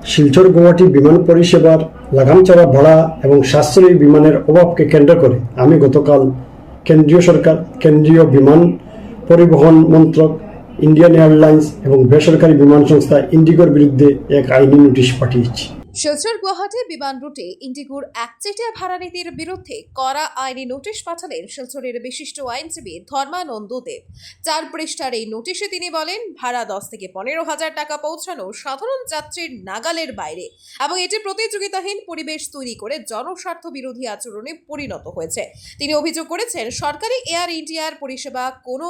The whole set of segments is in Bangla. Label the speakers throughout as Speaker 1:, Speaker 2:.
Speaker 1: শিলচর গুয়াহাটি বিমান পরিষেবার লাগামছাড়া ভাড়া এবং সাশ্রয়ী বিমানের অভাবকে কেন্দ্র করে আমি গতকাল কেন্দ্রীয় সরকার, কেন্দ্রীয় বিমান পরিবহন মন্ত্রক, ইন্ডিয়ান এয়ারলাইন্স এবং বেসরকারি বিমান সংস্থা ইন্ডিগোর বিরুদ্ধে এক আইনি নোটিশ পাঠিয়েছি।
Speaker 2: শিলচর গুয়াহাটি বিমান রুটে ইন্ডিগোর একচেটিয়া ভাড়া নীতির বিরুদ্ধে কড়া আইনি নোটিশ পাঠালেন শিলচরের বিশিষ্ট আইনজীবী ধর্মানন্দ দেব। 4 পৃষ্ঠার এই নোটিশে তিনি বলেন, ভাড়া 10 থেকে 15,000 টাকা পৌঁছানো সাধারণ যাত্রীর নাগালের বাইরে এবং এটি প্রতিযোগিতাহীন পরিবেশ তৈরি করে জনস্বার্থ বিরোধী আচরণে পরিণত হয়েছে। তিনি অভিযোগ করেছেন, সরকারি এয়ার ইন্ডিয়ার পরিষেবা কোনো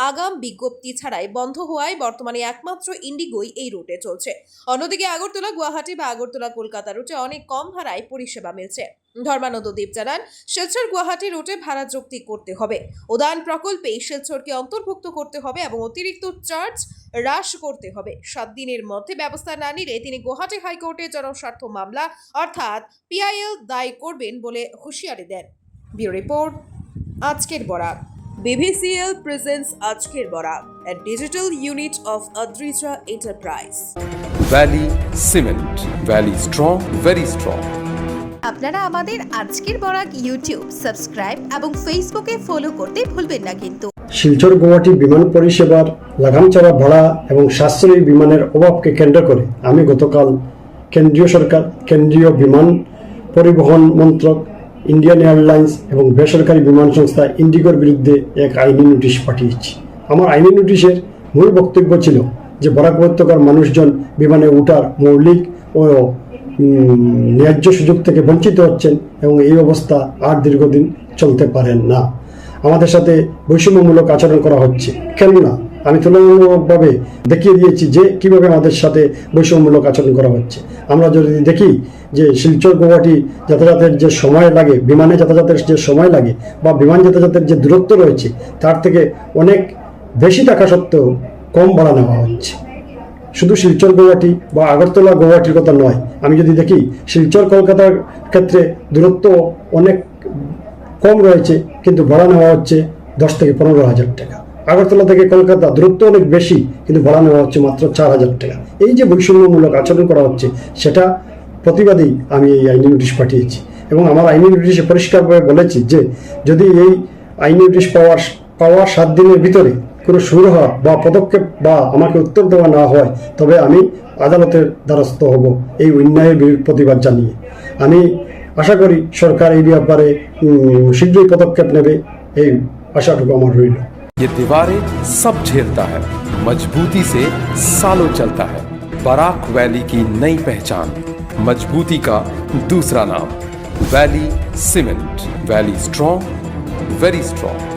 Speaker 2: আগাম বিজ্ঞপ্তি ছাড়াই বন্ধ হওয়ায় বর্তমানে একমাত্র ইন্ডিগোই এই রুটে চলছে। অন্যদিকে আগরতলা গুয়াহাটি বা আগরতলা কলকাতা রুটে অনেক কম ভাড়ায় পরিষেবা মিলছে। ধর্মানন্দ দেব জানান, শিলচর গুয়াহাটি রুটে ভাড়া যুক্তি করতে হবে, উড়ান প্রকল্পে শিলচরকে অন্তর্ভুক্ত করতে হবে এবং অতিরিক্ত চার্জ হ্রাস করতে হবে। 7 দিনের মধ্যে ব্যবস্থা না নিলে তিনি গুয়াহাটি হাইকোর্টে জনস্বার্থ মামলা অর্থাৎ PIL দায় করবেন বলে হুঁশিয়ারি দেন। ব্যুরো রিপোর্ট, আজকের বরাক। BVCL presents আজকের Barak, a digital unit of Adrija Enterprise.
Speaker 3: Valley Cement. Valley strong, very strong.
Speaker 4: আপনারা আমাদের আজকের বরাক ইউটিউব সাবস্ক্রাইব এবং ফেসবুকে ফলো করতে ভুলবেন না কিন্তু।
Speaker 1: শিলচর গুয়াহাটি বিমান পরিষেবার লাগামছাড়া ভাড়া এবং সাশ্রয়ী বিমানের অভাবকে কেন্দ্র করে আমি গতকাল কেন্দ্রীয় সরকার, কেন্দ্রীয় বিমান পরিবহন মন্ত্রক, ইন্ডিয়ান এয়ারলাইন্স এবং বেসরকারি বিমান সংস্থা ইন্ডিগোর বিরুদ্ধে এক আইনি নোটিশ পাঠিয়েছি। আমার আইনি নোটিশের মূল বক্তব্য ছিল যে বরাক উপত্যকার মানুষজন বিমানে ওঠার মৌলিক ও ন্যায্য সুযোগ থেকে বঞ্চিত হচ্ছেন এবং এই অবস্থা আর দীর্ঘদিন চলতে পারেন না। আমাদের সাথে বৈষম্যমূলক আচরণ করা হচ্ছে। কেননা আমি তুলনামূলকভাবে দেখিয়ে দিয়েছি যে কিভাবে আমাদের সাথে বৈষম্যমূলক আচরণ করা হচ্ছে। আমরা যদি দেখি যে শিলচর গুয়াহাটি যাতায়াতের যে সময় লাগে, বিমানে যাতায়াতের যে সময় লাগে বা বিমান যাতায়াতের যে দূরত্ব রয়েছে তার থেকে অনেক বেশি টাকা সত্ত্বেও কম ভাড়া নেওয়া হচ্ছে। শুধু শিলচর গুয়াহাটি বা আগরতলা গুয়াহাটির কথা নয়, আমি যদি দেখি শিলচর কলকাতার ক্ষেত্রে দূরত্ব অনেক কম রয়েছে কিন্তু ভাড়া নেওয়া হচ্ছে 10 থেকে 15,000 টাকা। আগরতলা থেকে কলকাতা দূরত্ব অনেক বেশি কিন্তু ভাড়া নেওয়া হচ্ছে মাত্র 4,000 টাকা। এই যে বৈষম্যমূলক আচরণ করা হচ্ছে সেটা প্রতিবাদেই আমি এই আইনি নোটিশ পাঠিয়েছি এবং আমার আইনি নোটিশে পরিষ্কারভাবে বলেছি যে যদি এই আইনি নোটিশ পাওয়ার 7 দিনের ভিতরে কোনো সুরাহা বা পদক্ষেপ বা আমাকে উত্তর দেওয়া না হয় তবে আমি আদালতের দ্বারস্থ হব এই অন্যায়ের প্রতিবাদ জানিয়ে। আমি আশা করি সরকার এই ব্যাপারে শীঘ্রই পদক্ষেপ নেবে, এই আশাটুকু আমার রইল।
Speaker 3: ये दीवारें सब झेलता है, मजबूती से सालों चलता है। बराक वैली की नई पहचान, मजबूती का दूसरा नाम, valley cement. Valley strong, very strong.